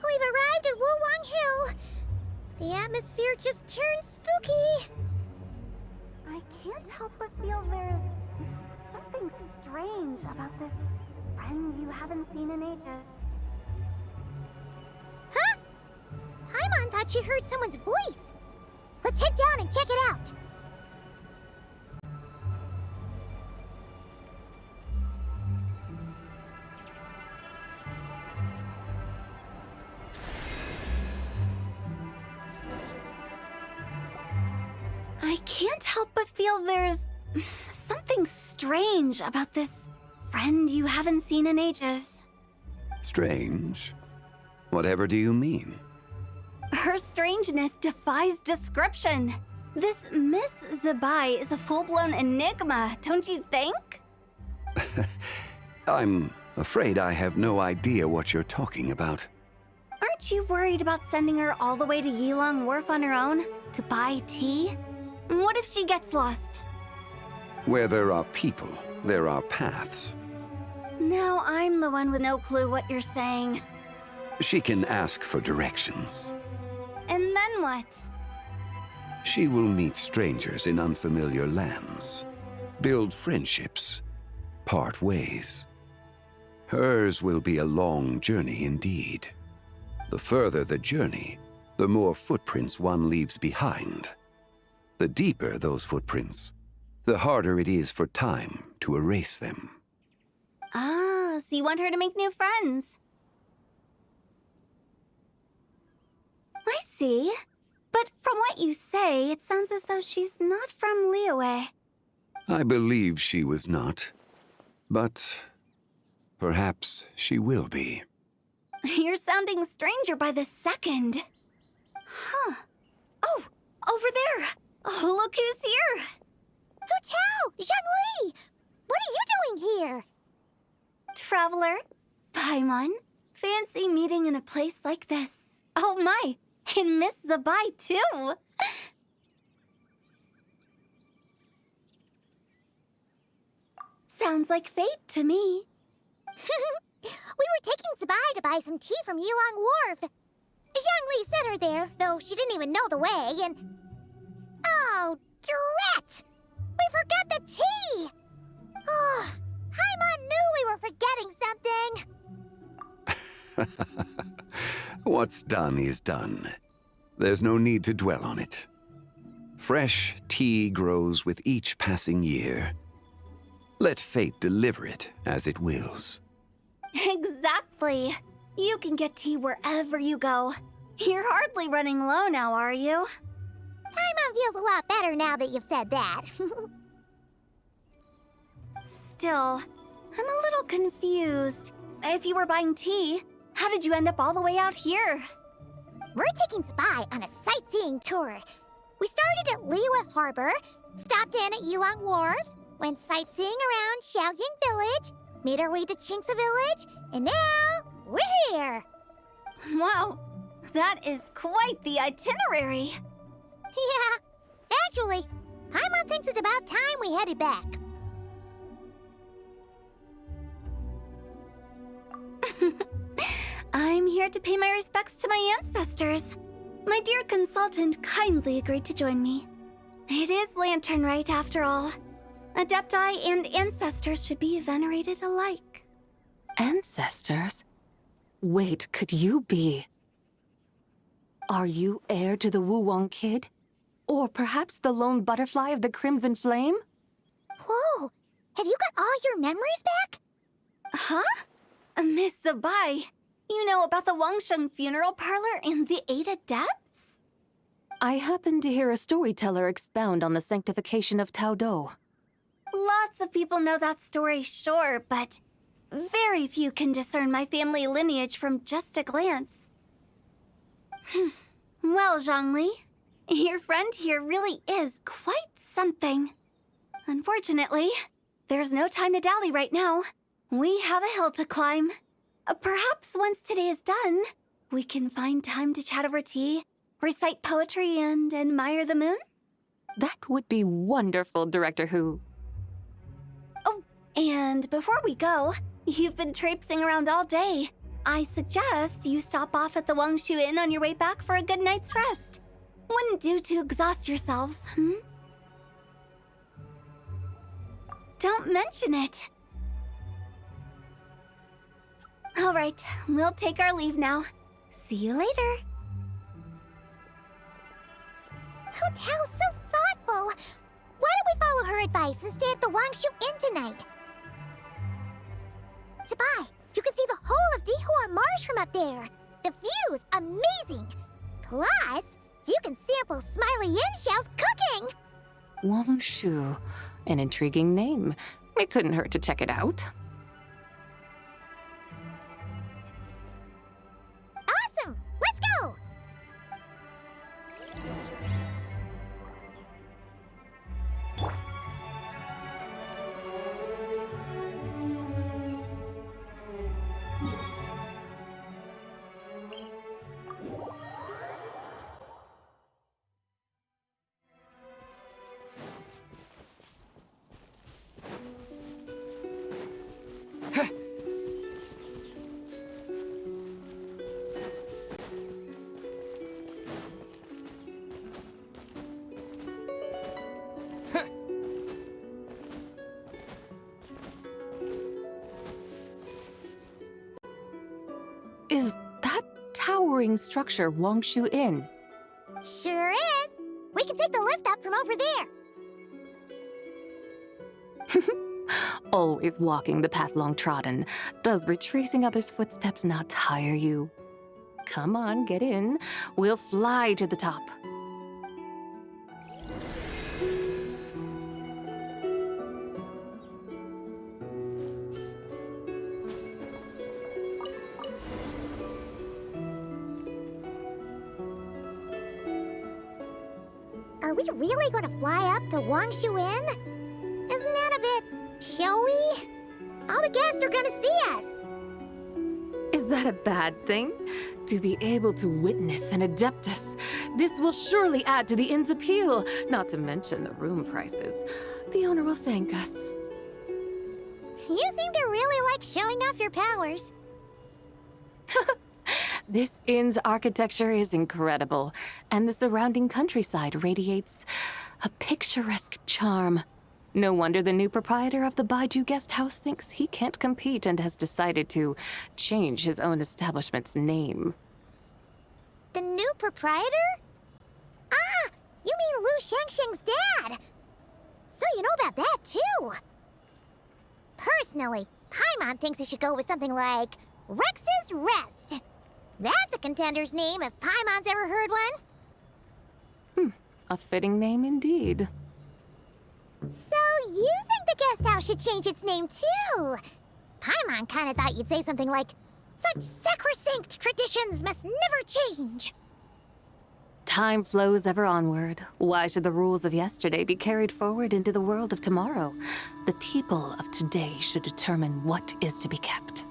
We've arrived at Wulwang Hill. The atmosphere just turned spooky. I can't help but feel there's something strange about this friend you haven't seen in ages. Huh? Paimon thought she heard someone's voice. Let's head down and check it out. I can't help but feel there's something strange about this friend you haven't seen in ages. Strange? Whatever do you mean? Her strangeness defies description. This Miss Zibai is a full-blown enigma, don't you think? I'm afraid I have no idea what you're talking about. Aren't you worried about sending her all the way to Yilong Wharf on her own to buy tea? What if she gets lost? Where there are people, there are paths. Now I'm the one with no clue what you're saying. She can ask for directions. And then what? She will meet strangers in unfamiliar lands, build friendships, part ways. Hers will be a long journey indeed. The further the journey, the more footprints one leaves behind. The deeper those footprints, the harder it is for time to erase them. Ah, so you want her to make new friends. I see. But from what you say, it sounds as though she's not from Liyue. I believe she was not, but perhaps she will be. You're sounding stranger by the second. Huh. Oh, over there. Oh, look who's here. Hu Tao! Zhongli! What are you doing here? Traveler, Paimon, fancy meeting in a place like this. Oh my, And Miss Zibai, too. Sounds like fate to me. We were taking Zibai to buy some tea from Yulong Wharf. Zhongli sent her there, though she didn't even know the way, and... Oh, drat! We forgot the tea! Oh, Paimon knew we were forgetting something! What's done is done. There's no need to dwell on it. Fresh tea grows with each passing year. Let fate deliver it as it wills. Exactly. You can get tea wherever you go. You're hardly running low now, are you? Paimon feels a lot better now that you've said that. Still, I'm a little confused. If you were buying tea, how did you end up all the way out here? We're taking Zibai on a sightseeing tour. We started at Liyue Harbor, stopped in at Yulong Wharf, went sightseeing around Xiaoying Village, made our way to Qingce Village, and now we're here. Wow, that is quite the itinerary. Yeah, actually, Paimon thinks it's about time we headed back. I'm here to pay my respects to my ancestors. My dear consultant kindly agreed to join me. It is Lantern Rite, after all. Adepti and ancestors should be venerated alike. Ancestors? Wait, could you be? Are you heir to the Wu-Wong kid? Or perhaps the lone butterfly of the Crimson Flame? Whoa, have you got all your memories back? Huh? Miss Zibai, you know about the Wangsheng funeral parlor and the 8 adepts? I happened to hear a storyteller expound on the sanctification of Tao Do. Lots of people know that story, sure, but very few can discern my family lineage from just a glance. Well, Zhongli, your friend here really is quite something. Unfortunately, there's no time to dally right now. We have a hill to climb. Perhaps once today is done, we can find time to chat over tea, recite poetry, and admire the moon? That would be wonderful, Director Who. Oh, and before we go, you've been traipsing around all day. I suggest you stop off at the Wangshu Inn on your way back for a good night's rest. Wouldn't do to exhaust yourselves, Don't mention it. All right, we'll take our leave now. See you later. Hotel's so thoughtful. Why don't we follow her advice and stay at the Wangshu Inn tonight? Zibai, you can see the whole of Dihua Marsh from up there. The view's amazing. Plus, you can sample Smiley Yin-Xiao's cooking. Wangshu, an intriguing name. It couldn't hurt to check it out. Awesome! Let's go! Is that towering structure Wangshu Inn? Sure is. We can take the lift up from over there. Always walking the path long trodden. Does retracing others' footsteps not tire you? Come on, get in. We'll fly to the top. Are we really going to fly up to Wangshu Inn? Isn't that a bit showy? All the guests are going to see us. Is Is that a bad thing? To be able to witness an Adeptus. This will surely add to the inn's appeal, not to mention the room prices. The owner will thank us. You seem to really like showing off your powers. This inn's architecture is incredible, and the surrounding countryside radiates a picturesque charm. No wonder the new proprietor of the Baiju guest house thinks he can't compete and has decided to change his own establishment's name. The new proprietor? Ah, you mean Lu Shengsheng's dad. So you know about that, too. Personally, Paimon thinks it should go with something like Rex's Rest. That's a contender's name if Paimon's ever heard one. A fitting name indeed. So you think the guest house should change its name, too? Paimon kinda thought you'd say something like, such sacrosanct traditions must never change. Time flows ever onward. Why should the rules of yesterday be carried forward into the world of tomorrow? The people of today should determine what is to be kept.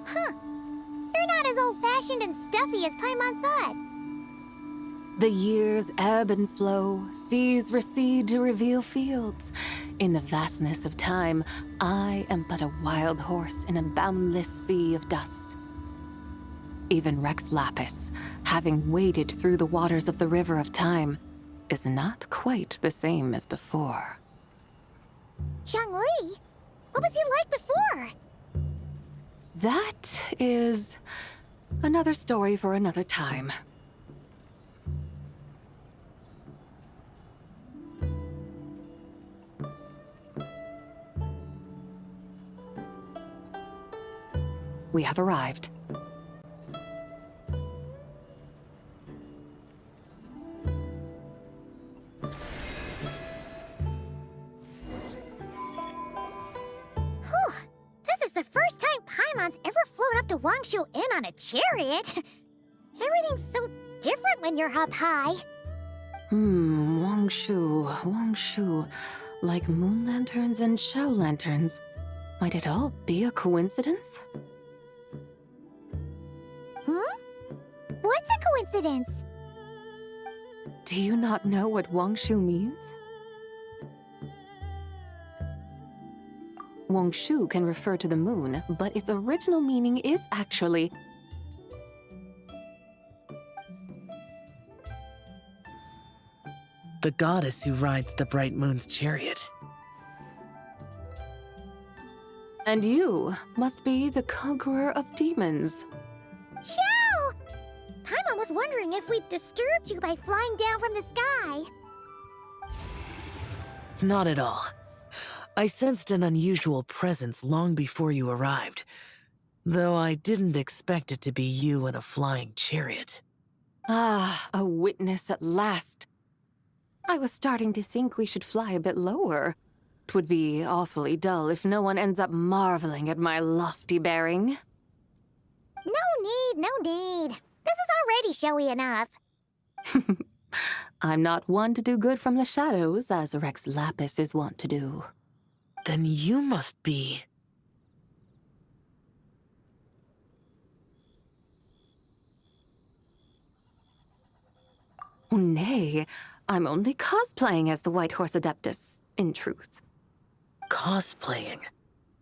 Huh. You're not as old-fashioned and stuffy as Paimon thought. The years ebb and flow, seas recede to reveal fields. In the vastness of time, I am but a wild horse in a boundless sea of dust. Even Rex Lapis, having waded through the waters of the river of time, is not quite the same as before. Zhongli? What was he like before? That is another story for another time. We have arrived. This is the first time Paimon's ever flown up to Wangshu Inn on a chariot. Everything's so different when you're up high. Wangshu. Like moon lanterns and shell lanterns. Might it all be a coincidence? What's a coincidence? Do you not know what Wangshu means? Wangshu can refer to the moon, but its original meaning is actually the goddess who rides the bright moon's chariot. And you must be the conqueror of demons. Chow! Paimon was wondering if we'd disturbed you by flying down from the sky. Not at all. I sensed an unusual presence long before you arrived, though I didn't expect it to be you in a flying chariot. Ah, a witness at last. I was starting to think we should fly a bit lower. It would be awfully dull if no one ends up marveling at my lofty bearing. No need. This is already showy enough. I'm not one to do good from the shadows, as Rex Lapis is wont to do. Then you must be... Oh, nay, I'm only cosplaying as the White Horse Adeptus, in truth. Cosplaying?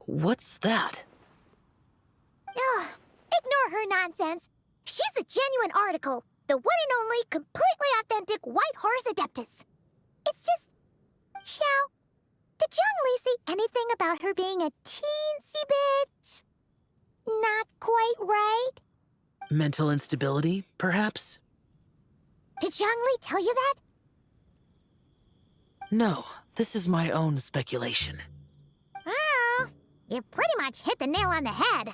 What's that? Ugh, ignore her nonsense. She's a genuine article. The one and only, completely authentic White Horse Adeptus. It's just... Xiao, did Zhongli say anything about her being a teensy bit... not quite right? Mental instability, perhaps? Did Zhongli tell you that? No, this is my own speculation. Well, you pretty much hit the nail on the head.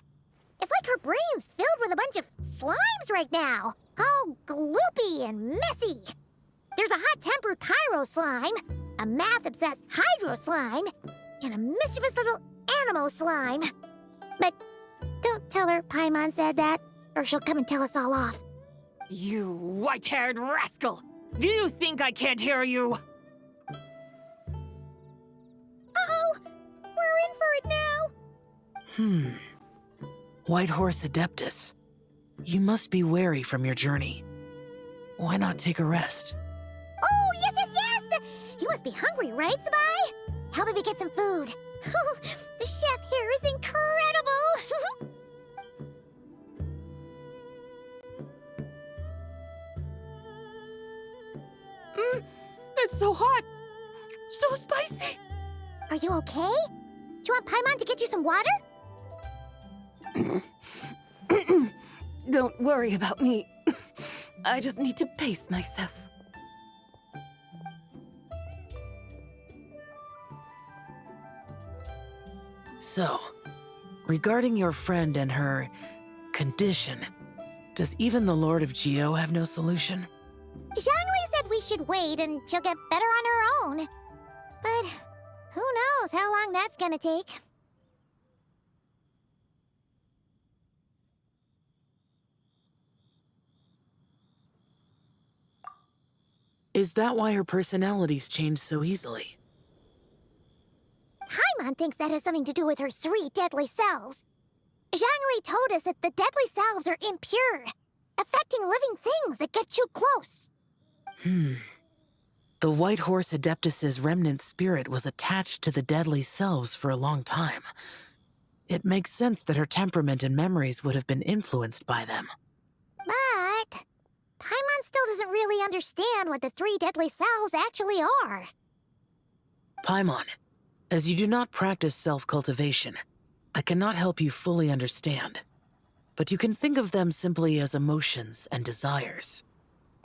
It's like her brain's filled with a bunch of slimes right now. All gloopy and messy. There's a hot-tempered pyro slime, a math-obsessed hydro slime, and a mischievous little animo slime. But don't tell her Paimon said that, or she'll come and tell us all off. You white-haired rascal! Do you think I can't hear you? Uh-oh! We're in for it now! White Horse Adeptus, you must be weary from your journey. Why not take a rest? Oh, yes, yes, yes! You must be hungry, right, Zibai? How about we get some food? The chef here is incredible! It's so hot! So spicy! Are you okay? Do you want Paimon to get you some water? Don't worry about me. I just need to pace myself. So, regarding your friend and her condition, does even the Lord of Geo have no solution? Zhangli said we should wait and she'll get better on her own. But who knows how long that's gonna take. Is that why her personalities change so easily? Paimon thinks that has something to do with her 3 deadly selves. Zhangli told us that the deadly selves are impure, affecting living things that get too close. The White Horse Adeptus's remnant spirit was attached to the deadly selves for a long time. It makes sense that her temperament and memories would have been influenced by them. But Paimon still doesn't really understand what the 3 deadly selves actually are. Paimon, as you do not practice self-cultivation, I cannot help you fully understand. But you can think of them simply as emotions and desires.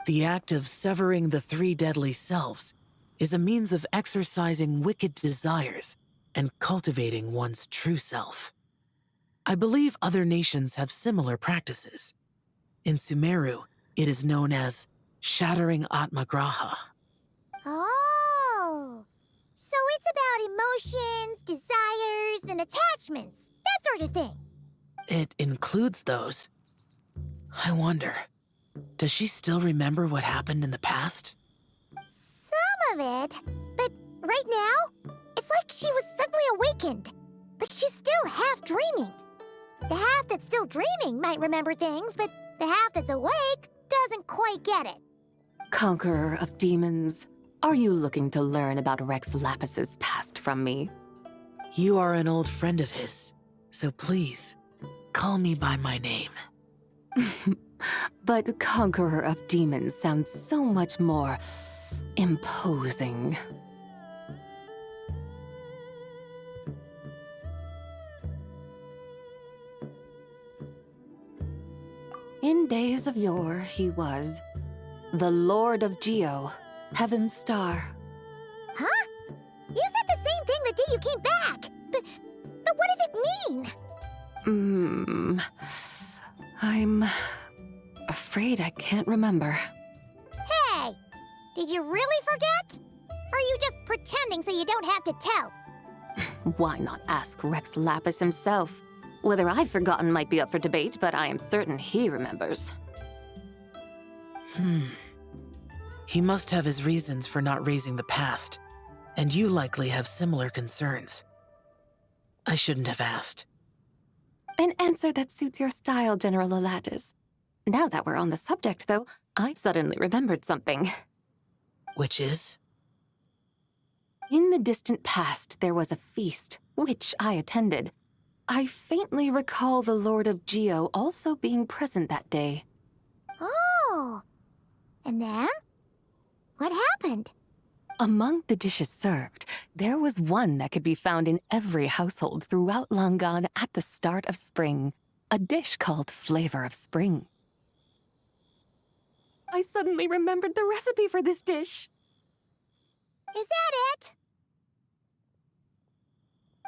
The act of severing the 3 deadly selves is a means of exercising wicked desires and cultivating one's true self. I believe other nations have similar practices. In Sumeru, it is known as shattering Atmagraha. Oh, so it's about emotions, desires, and attachments, that sort of thing. It includes those. I wonder, does she still remember what happened in the past? Some of it, but right now, it's like she was suddenly awakened. Like she's still half dreaming. The half that's still dreaming might remember things, but the half that's awake doesn't quite get it. Conqueror of demons, are you looking to learn about Rex Lapis's past from me? You are an old friend of his, so please, call me by my name. But Conqueror of Demons sounds so much more imposing. In days of yore, he was the Lord of Geo, Heaven's Star. Huh? You said the same thing the day you came back. But what does it mean? I'm afraid I can't remember. Hey, did you really forget? Or are you just pretending so you don't have to tell? Why not ask Rex Lapis himself? Whether I've forgotten might be up for debate, but I am certain he remembers. He must have his reasons for not raising the past, and you likely have similar concerns. I shouldn't have asked. An answer that suits your style, General Alatis. Now that we're on the subject, though, I suddenly remembered something. Which is? In the distant past, there was a feast, which I attended. I faintly recall the Lord of Geo also being present that day. Oh, and then? What happened? Among the dishes served, there was one that could be found in every household throughout Langan at the start of spring, a dish called Flavor of Spring. I suddenly remembered the recipe for this dish. Is that it?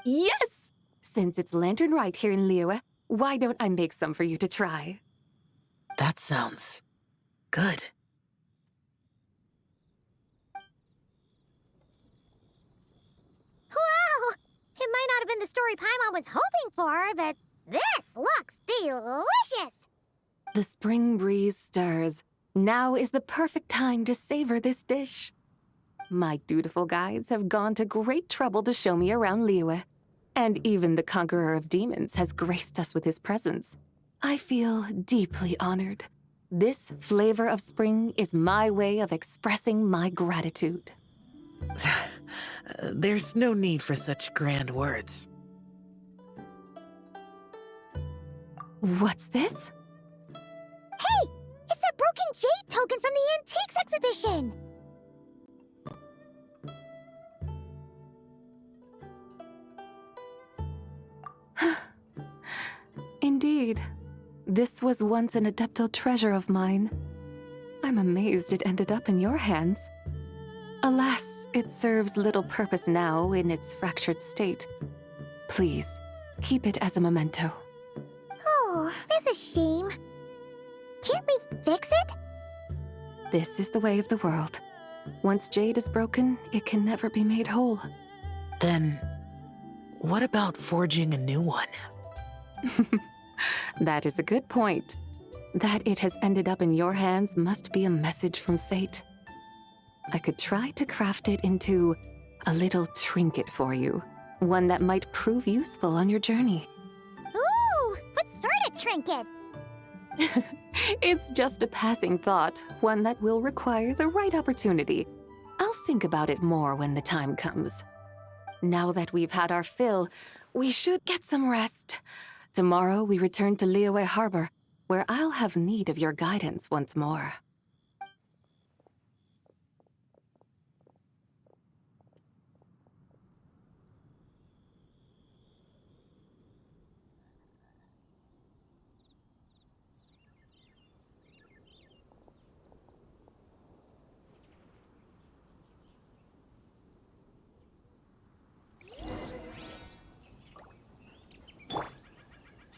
Yes! Since it's lantern right here in Liyue, why don't I make some for you to try? That sounds good. Wow! It might not have been the story Paimon was hoping for, but this looks delicious! The spring breeze stirs. Now is the perfect time to savor this dish. My dutiful guides have gone to great trouble to show me around Liyue. And even the conqueror of demons has graced us with his presence. I feel deeply honored. This flavor of spring is my way of expressing my gratitude. There's no need for such grand words. What's this? Hey! It's that broken jade token from the antiques exhibition! Indeed. This was once an adeptal treasure of mine. I'm amazed it ended up in your hands. Alas, it serves little purpose now in its fractured state. Please, keep it as a memento. Oh, that's a shame. Can't we fix it? This is the way of the world. Once jade is broken, it can never be made whole. Then, what about forging a new one? That is a good point. That it has ended up in your hands must be a message from fate. I could try to craft it into a little trinket for you. One that might prove useful on your journey. Ooh, what sort of trinket? It's just a passing thought, one that will require the right opportunity. I'll think about it more when the time comes. Now that we've had our fill, we should get some rest. Tomorrow we return to Liyue Harbor, where I'll have need of your guidance once more.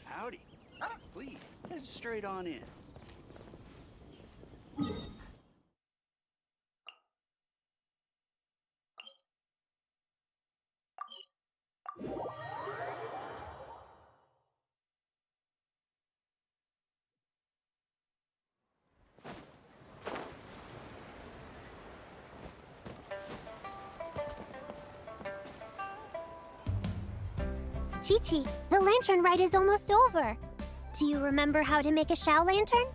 Howdy. Please, head straight on in. Chi-Chi, the lantern ride is almost over. Do you remember how to make a Shao lantern?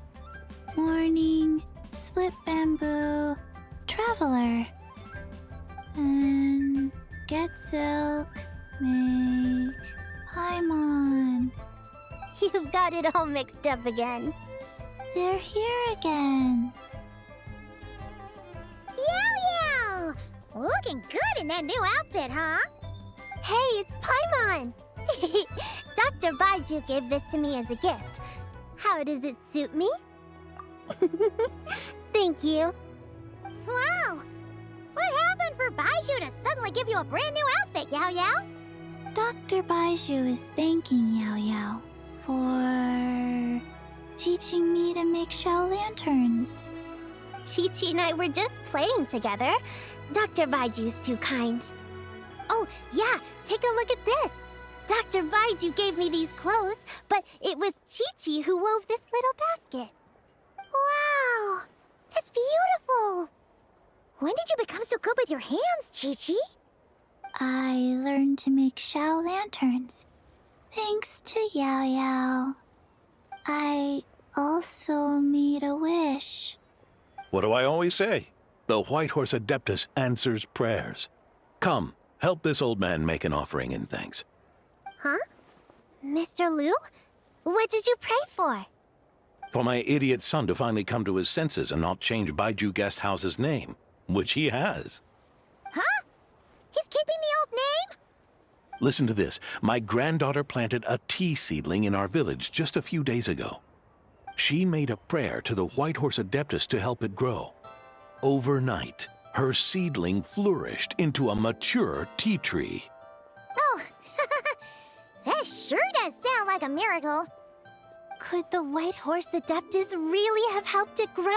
Morning, split bamboo, traveler. And get silk, make Paimon. You've got it all mixed up again. They're here again. Yow! Looking good in that new outfit, huh? Hey, it's Paimon! Dr. Baiju gave this to me as a gift. How does it suit me? Thank you. Wow! What happened for Baiju to suddenly give you a brand new outfit, Yao Yao? Dr. Baiju is thanking Yao Yao for teaching me to make Shao lanterns. Chi-Chi and I were just playing together. Dr. Baiju's too kind. Oh, yeah, take a look at this. Dr. Baiju gave me these clothes, but it was Chi-Chi who wove this little basket. Wow, that's beautiful. When did you become so good with your hands, Chi-Chi? I learned to make Shao lanterns, thanks to Yao Yao. I also made a wish. What do I always say? The White Horse Adeptus answers prayers. Come, help this old man make an offering in thanks. Huh? Mr. Liu? What did you pray for? For my idiot son to finally come to his senses and not change Baiju Guest House's name, which he has. Huh? He's keeping the old name? Listen to this. My granddaughter planted a tea seedling in our village just a few days ago. She made a prayer to the White Horse Adeptus to help it grow. Overnight, her seedling flourished into a mature tea tree. Oh, that sure does sound like a miracle. Could the White Horse Adeptus really have helped it grow?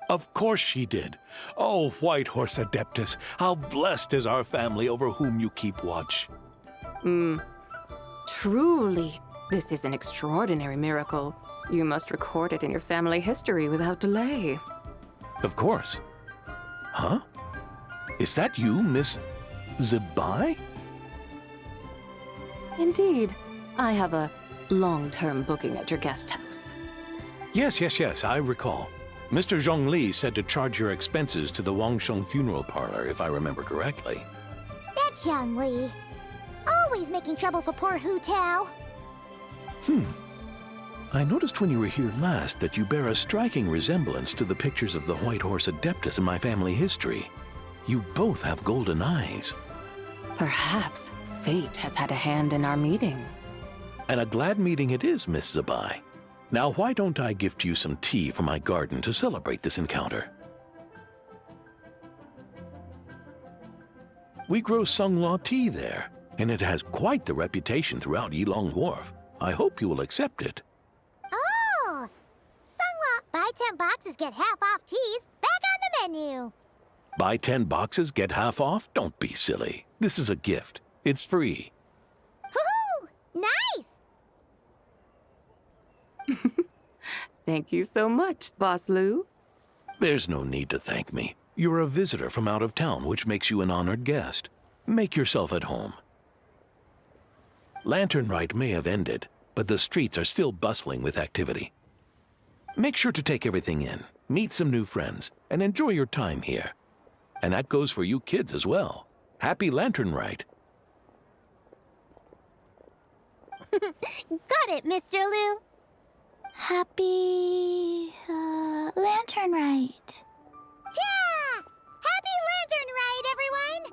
Of course she did. Oh, White Horse Adeptus, how blessed is our family over whom you keep watch. Truly, this is an extraordinary miracle. You must record it in your family history without delay. Of course. Huh? Is that you, Miss Zibai? Indeed. I have a long-term booking at your guest house. Yes, I recall. Mr. Zhongli said to charge your expenses to the Wangsheng funeral parlor, if I remember correctly. That's Young Li. Always making trouble for poor Hu Tao. I noticed when you were here last that you bear a striking resemblance to the pictures of the White Horse Adeptus in my family history. You both have golden eyes. Perhaps fate has had a hand in our meeting. And a glad meeting it is, Miss Zibai. Now, why don't I gift you some tea from my garden to celebrate this encounter? We grow Sunglaw tea there, and it has quite the reputation throughout Yilong Wharf. I hope you will accept it. Oh! Sunglaw, buy 10 boxes, get half off teas. Back on the menu. Buy 10 boxes, get half off? Don't be silly. This is a gift. It's free. Woohoo! Nice! Thank you so much, Boss Lu. There's no need to thank me. You're a visitor from out of town, which makes you an honored guest. Make yourself at home. Lantern Rite may have ended, but the streets are still bustling with activity. Make sure to take everything in, meet some new friends, and enjoy your time here. And that goes for you kids as well. Happy Lantern Rite. Got it, Mr. Lu. Happy... Lantern Rite. Yeah! Happy Lantern Rite, everyone!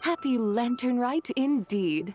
Happy Lantern Rite indeed.